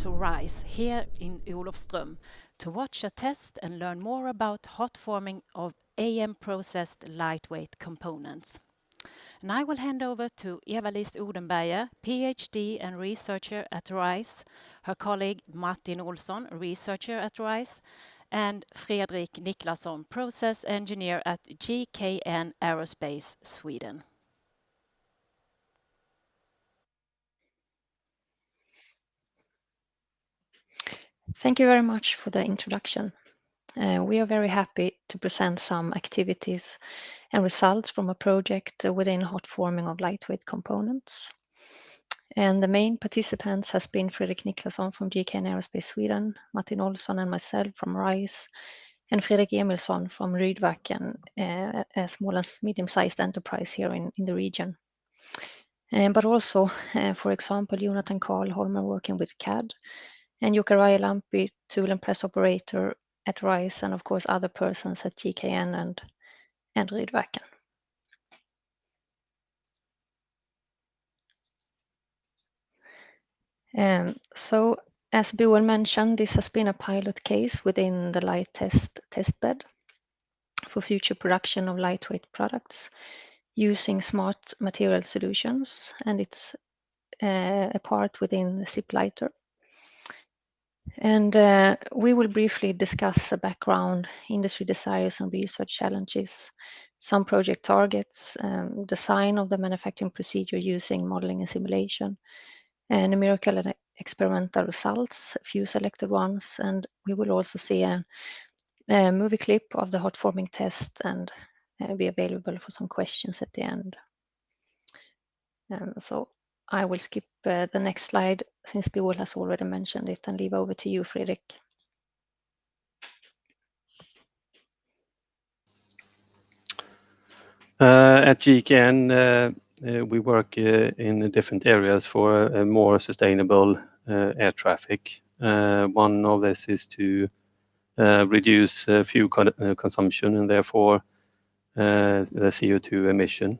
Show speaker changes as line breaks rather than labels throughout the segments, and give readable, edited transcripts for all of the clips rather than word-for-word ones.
to RISE here in Olofström to watch a test and learn more about hot forming of AM processed lightweight components. And I will hand over to Eva-Lis Odenberger, Ph.D. and researcher at RISE, her colleague Martin Olsson, researcher at RISE, and Fredrik Niklasson, process engineer at GKN Aerospace, Sweden.
Thank you very much for the introduction. We are very happy to present some activities and results from a project within hot forming of lightweight components. And the main participants has been Fredrik Niklasson from GKN Aerospace Sweden, Martin Olsson and myself from RISE, and Fredrik Emilsson from Rydvaken, a small and medium-sized enterprise here in the region. But also, for example, Jonathan Karl Holman working with CAD, and Jukka Rajalampi, tool and press operator at RISE, and of course other persons at GKN and Rydvaken. So as Boel mentioned, this has been a pilot case within the light test bed for future production of lightweight products using smart material solutions, and it's a part within the zip lighter. And we will briefly discuss the background, industry desires and research challenges, some project targets, design of the manufacturing procedure using modeling and simulation, and numerical and experimental results, a few selected ones, and we will also see a movie clip of the hot forming test and be available for some questions at the end. So I will skip the next slide since Boel has already mentioned it and leave over to you, Fredrik.
At GKN, we work in different areas for a more sustainable air traffic. One of this is to reduce fuel consumption and therefore the CO2 emission.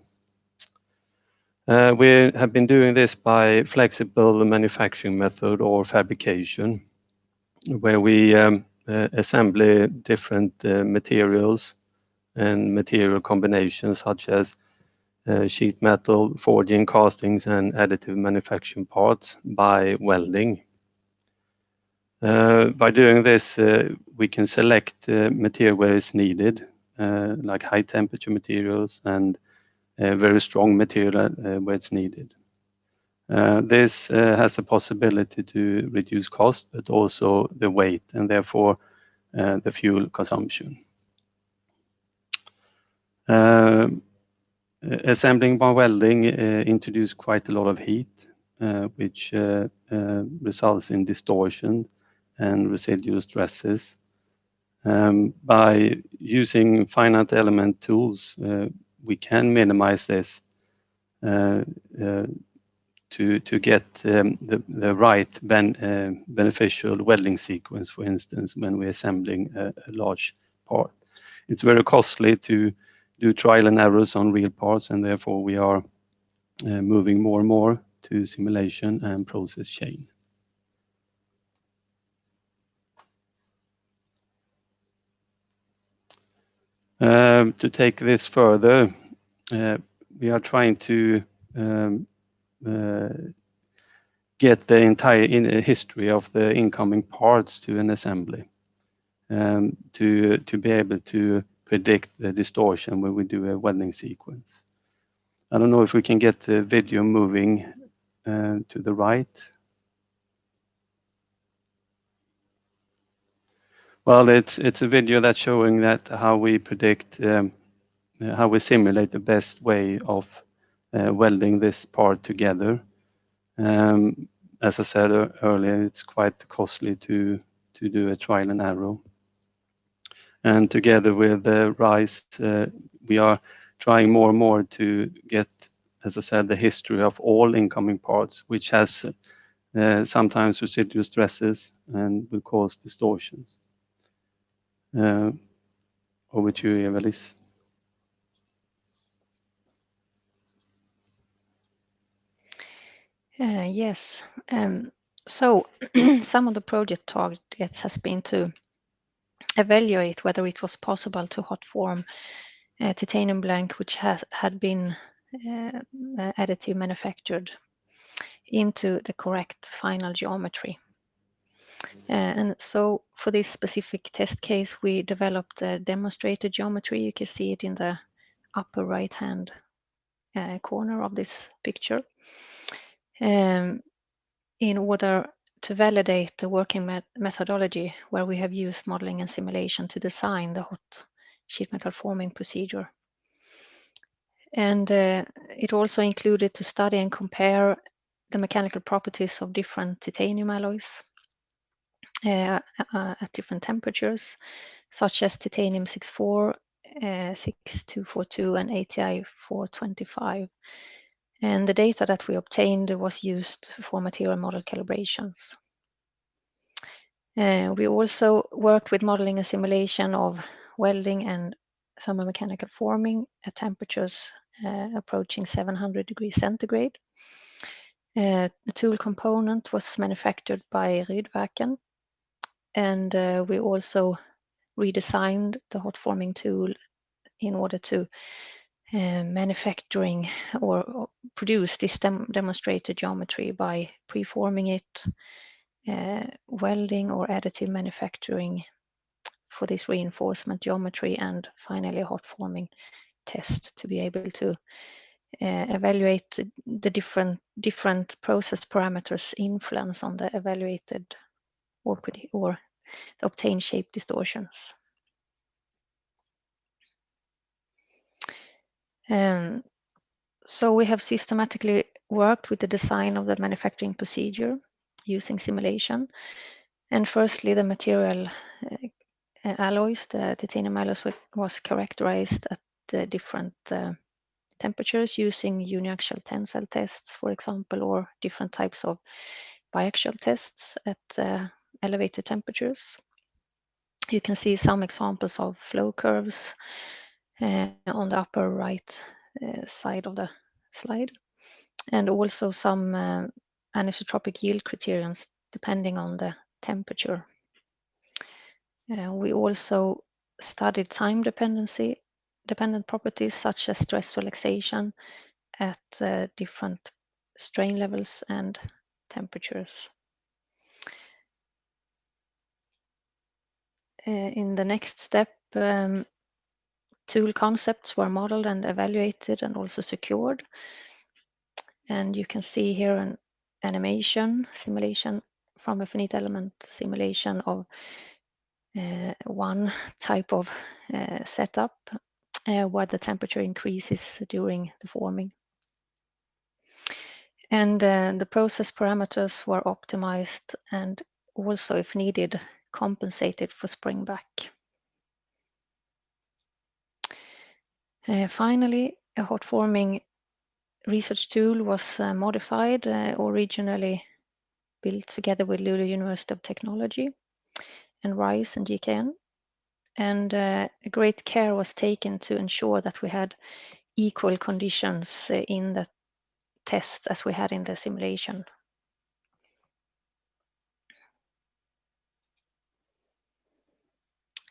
We have been doing this by flexible manufacturing method or fabrication, where we assemble different materials and material combinations such as sheet metal, forging, castings, and additive manufacturing parts by welding. By doing this, we can select material where it's needed, like high temperature materials and very strong material where it's needed. This has a possibility to reduce cost, but also the weight and therefore the fuel consumption. Assembling by welding introduces quite a lot of heat, which results in distortion and residual stresses. By using finite element tools, we can minimize this to get the right beneficial welding sequence, for instance, when we're assembling a large part. It's very costly to do trial and errors on real parts, and therefore we are moving more and more to simulation and process chain. To take this further, we are trying to get the entire history of the incoming parts to an assembly, to be able to predict the distortion when we do a welding sequence. I don't know if we can get the video moving to the right. Well, it's a video that's showing that how we predict, how we simulate the best way of welding this part together. As I said earlier, it's quite costly to do a trial and error. And together with RISE, we are trying more and more to get, as I said, the history of all incoming parts, which has sometimes residual stresses and will cause distortions. Over to you, Eva-Lis.
Yes, So some of the project targets has been to evaluate whether it was possible to hot form titanium blank which had been additive manufactured into the correct final geometry. And so for this specific test case, we developed a demonstrated geometry. You can see it in the upper right-hand corner of this picture. In order to validate the working methodology where we have used modeling and simulation to design the hot sheet metal forming procedure. And it also included to study and compare the mechanical properties of different titanium alloys at different temperatures, such as titanium 64, 6242, and ATI 425. And the data that we obtained was used for material model calibrations. We also worked with modeling and simulation of welding and thermomechanical forming at temperatures approaching 700 degrees centigrade. The tool component was manufactured by Rydverken, and we also redesigned the hot forming tool in order to manufacturing or produce this demonstrated geometry by preforming it, welding or additive manufacturing for this reinforcement geometry, and finally a hot forming test to be able to evaluate the different process parameters influence on the evaluated or the obtained shape distortions. So we have systematically worked with the design of the manufacturing procedure using simulation. And firstly, the material alloys, the titanium alloys was characterized at different temperatures using uniaxial tensile tests, for example, or different types of biaxial tests at elevated temperatures. You can see some examples of flow curves on the upper right side of the slide, and also some anisotropic yield criterions depending on the temperature. We also studied time dependent properties such as stress relaxation at different strain levels and temperatures. In the next step, tool concepts were modeled and evaluated and also secured. And you can see here an animation simulation from a finite element simulation of one type of setup where the temperature increases during the forming. And the process parameters were optimized and also, if needed, compensated for spring back. Finally, a hot forming research tool was modified, originally built together with Luleå University of Technology and RISE and GKN. And great care was taken to ensure that we had equal conditions in the test as we had in the simulation.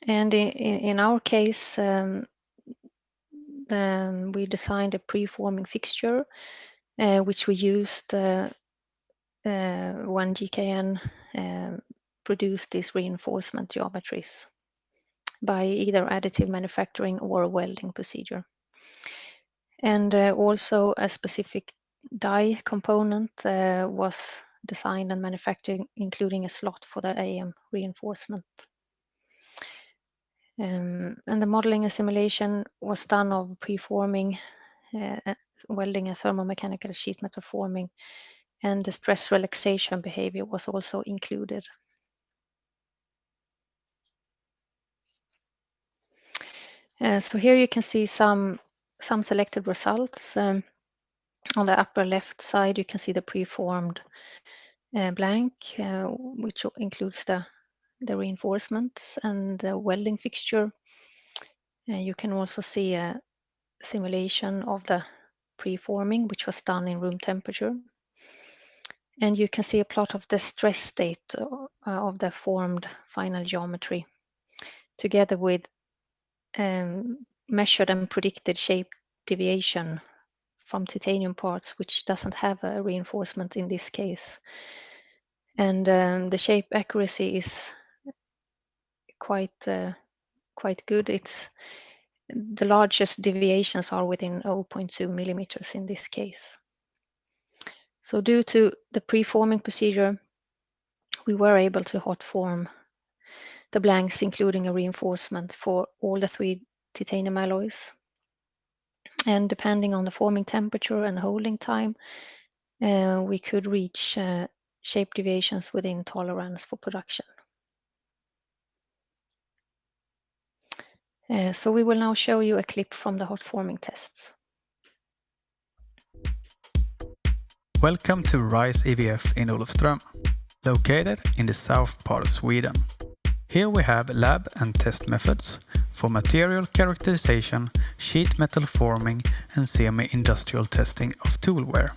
And in our case, we designed a preforming fixture, which we used when GKN produced these reinforcement geometries by either additive manufacturing or a welding procedure. And also a specific die component was designed and manufactured, including a slot for the AM reinforcement. And the modeling and simulation was done of preforming, welding and thermomechanical sheet metal forming, and the stress relaxation behavior was also included. So here you can see some selected results. On the upper left side, you can see the preformed blank, which includes the reinforcements and the welding fixture. You can also see a simulation of the preforming, which was done in room temperature. And you can see a plot of the stress state of the formed final geometry, together with measured and predicted shape deviation from titanium parts, which doesn't have a reinforcement in this case. And the shape accuracy is quite good. It's the largest deviations are within 0.2 millimeters in this case. So due to the preforming procedure, we were able to hot form the blanks, including a reinforcement for all the 3 titanium alloys. And depending on the forming temperature and holding time, we could reach shape deviations within tolerance for production. So we will now show you a clip from the hot forming tests.
Welcome to RISE EVF in Olofström, located in the south part of Sweden. Here we have lab and test methods for material characterization, sheet metal forming and semi-industrial testing of toolware.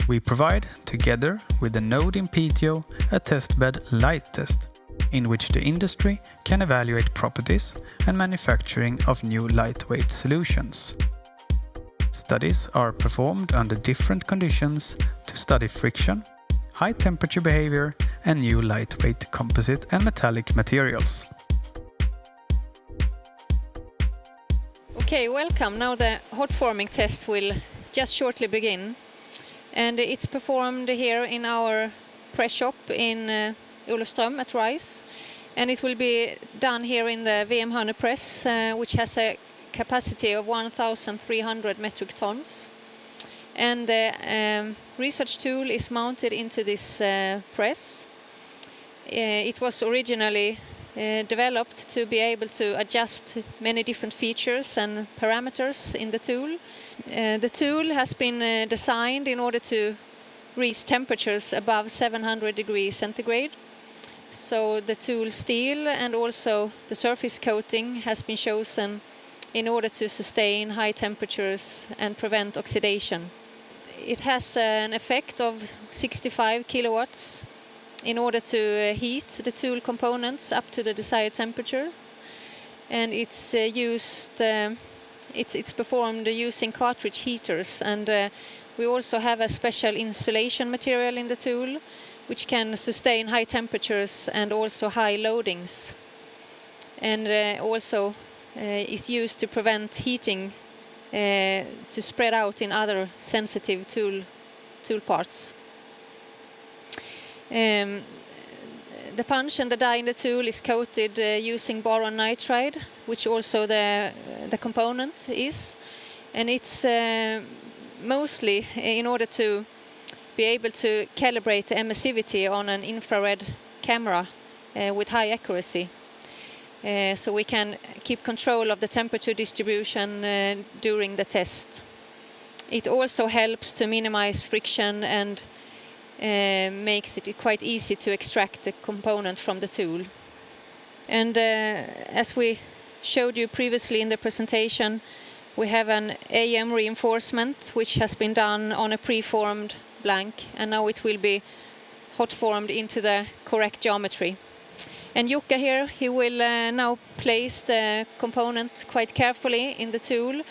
We provide, together with the node in PTO, a testbed light test, in which the industry can evaluate properties and manufacturing of new lightweight solutions. Studies are performed under different conditions to study friction, high temperature behavior and new lightweight composite and metallic materials.
Okay, welcome. Now the hot forming test will just shortly begin. And it's performed here in our press shop in Olofström at RISE. And it will be done here in the VM Honey press, which has a capacity of 1,300 metric tons. And the research tool is mounted into this press. It was originally developed to be able to adjust many different features and parameters in the tool. The tool has been designed in order to reach temperatures above 700 degrees centigrade. So the tool steel and also the surface coating has been chosen in order to sustain high temperatures and prevent oxidation. It has an effect of 65 kilowatts in order to heat the tool components up to the desired temperature. And it's performed using cartridge heaters, and we also have a special insulation material in the tool which can sustain high temperatures and also high loadings, and also is used to prevent heating to spread out in other sensitive tool parts. The punch and the die in the tool is coated using boron nitride, which also the component is, and it's mostly in order to be able to calibrate the emissivity on an infrared camera with high accuracy. So we can keep control of the temperature distribution during the test. It also helps to minimize friction and makes it quite easy to extract the component from the tool. And as we showed you previously in the presentation, we have an AM reinforcement which has been done on a preformed blank, and now it will be hot formed into the correct geometry. And Jukka here, he will now place the component quite carefully in the tool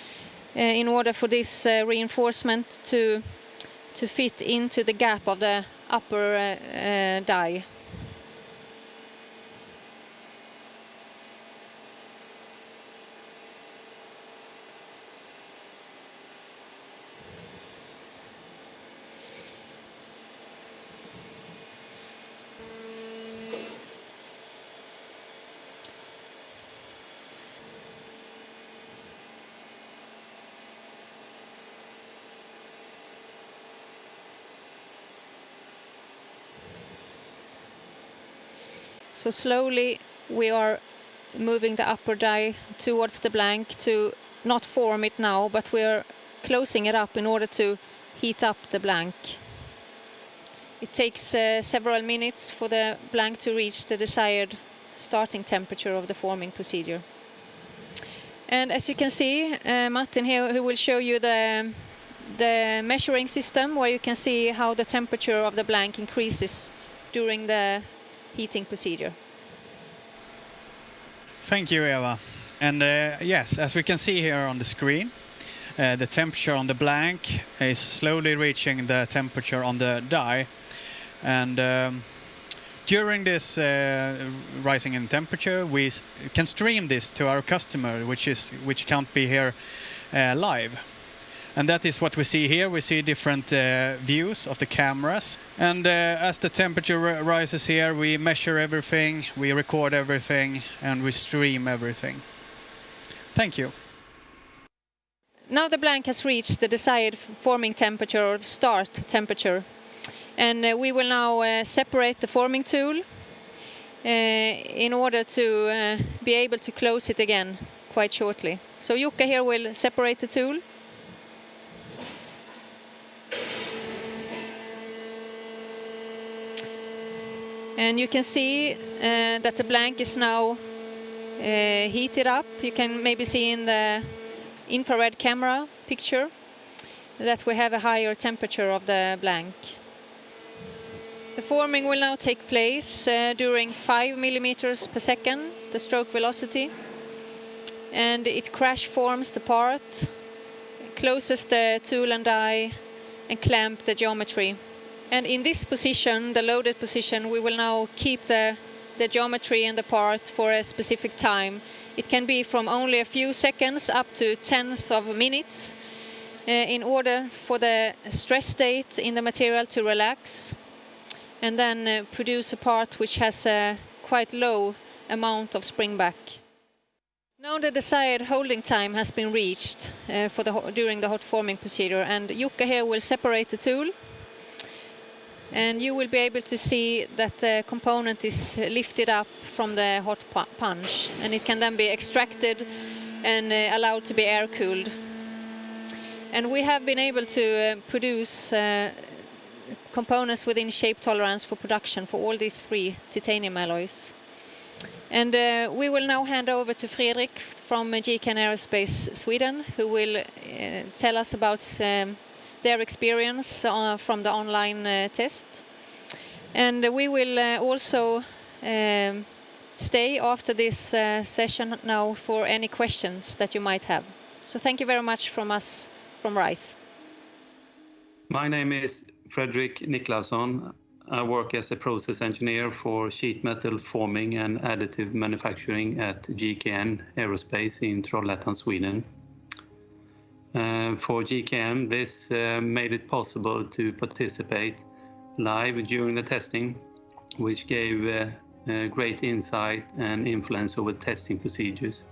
in order for this reinforcement to fit into the gap of the upper die. So slowly we are moving the upper die towards the blank to not form it now, but we are closing it up in order to heat up the blank. It takes several minutes for the blank to reach the desired starting temperature of the forming procedure. And as you can see, Martin here, who will show you the the measuring system where you can see how the temperature of the blank increases during the heating procedure.
Thank you, Eva. And yes, as we can see here on the screen, the temperature on the blank is slowly reaching the temperature on the die. And during this rising in temperature, we can stream this to our customer, which can't be here live. And that is what we see here. We see different views of the cameras. And as the temperature rises here, we measure everything, we record everything, and we stream everything. Thank you.
Now the blank has reached the desired forming temperature or start temperature. And we will now separate the forming tool in order to be able to close it again quite shortly. So Jukka here will separate the tool. And you can see that the blank is now heated up. You can maybe see in the infrared camera picture that we have a higher temperature of the blank. The forming will now take place during 5 millimeters per second, the stroke velocity. And it crash forms the part, closes the tool and die, and clamp the geometry. And in this position, the loaded position, we will now keep the geometry and the part for a specific time. It can be from only a few seconds up to tenths of minutes in order for the stress state in the material to relax and then produce a part which has a quite low amount of spring back. Now the desired holding time has been reached during the hot forming procedure, and Jukka here will separate the tool. And you will be able to see that the component is lifted up from the hot punch, and it can then be extracted and allowed to be air-cooled. And we have been able to produce components within shape tolerance for production for all these 3 titanium alloys. And we will now hand over to Fredrik from GKN Aerospace Sweden, who will tell us about their experience from the online test. And we will also stay after this session now for any questions that you might have. So thank you very much from us from RISE.
My name is Fredrik Niklasson. I work as a process engineer for sheet metal forming and additive manufacturing at GKN Aerospace in Trollhättan, Sweden. For GKN, this made it possible to participate live during the testing, which gave great insight and influence over testing procedures.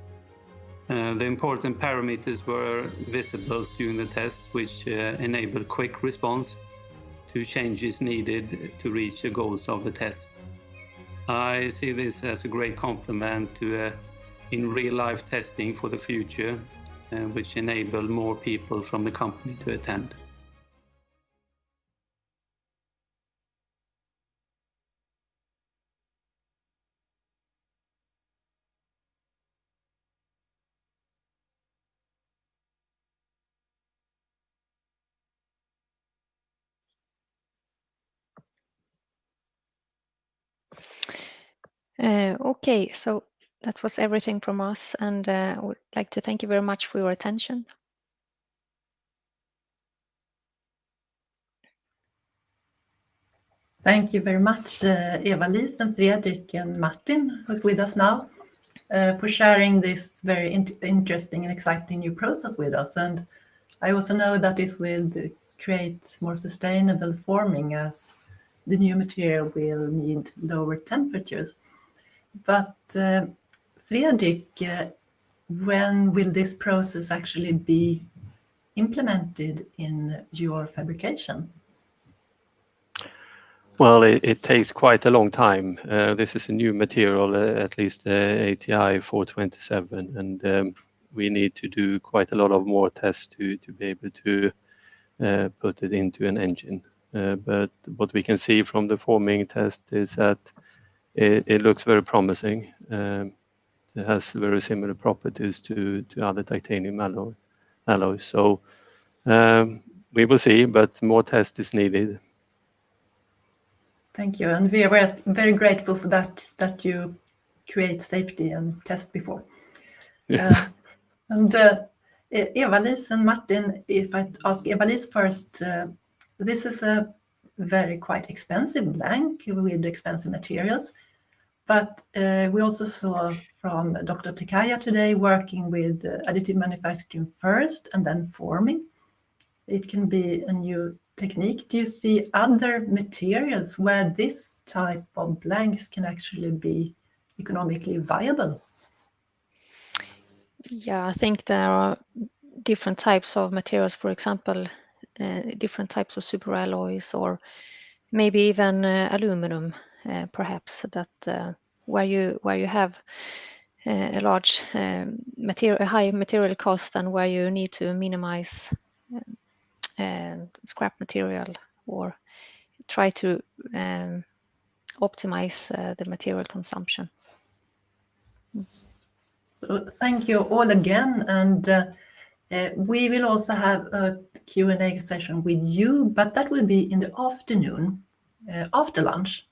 The important parameters were visible during the test, which enabled quick response to changes needed to reach the goals of the test. I see this as a great complement to in real-life testing for the future, which enable more people from the company to attend.
Okay, so that was everything from us, and I would like to thank you very much for your attention.
Thank you very much, Eva-Lis and Fredrik and Martin, who's with us now, for sharing this very interesting and exciting new process with us. And I also know that this will create more sustainable forming, as the new material will need lower temperatures. But Fredrik, when will this process actually be implemented in your fabrication?
Well, it takes quite a long time. This is a new material, at least ATI 427, and we need to do quite a lot of more tests to be able to put it into an engine. But what we can see from the forming test is that it looks very promising. It has very similar properties to other titanium alloys. So we will see, but more test is needed.
Thank you. And we are very grateful for that you create safety and test before.
Yeah.
And Eva-Lis and Martin, if I ask Eva-Lis first, this is a very quite expensive blank with expensive materials. But we also saw from Dr. Tekaya today working with additive manufacturing first and then forming. It can be a new technique. Do you see other materials where this type of blanks can actually be economically viable?
Yeah, I think there are different types of materials, for example, different types of superalloys, or maybe even aluminum, perhaps, that where you have a large a high material cost, and where you need to minimize scrap material, or try to optimize the material consumption.
So thank you all again, and we will also have a Q&A session with you, but that will be in the afternoon, after lunch.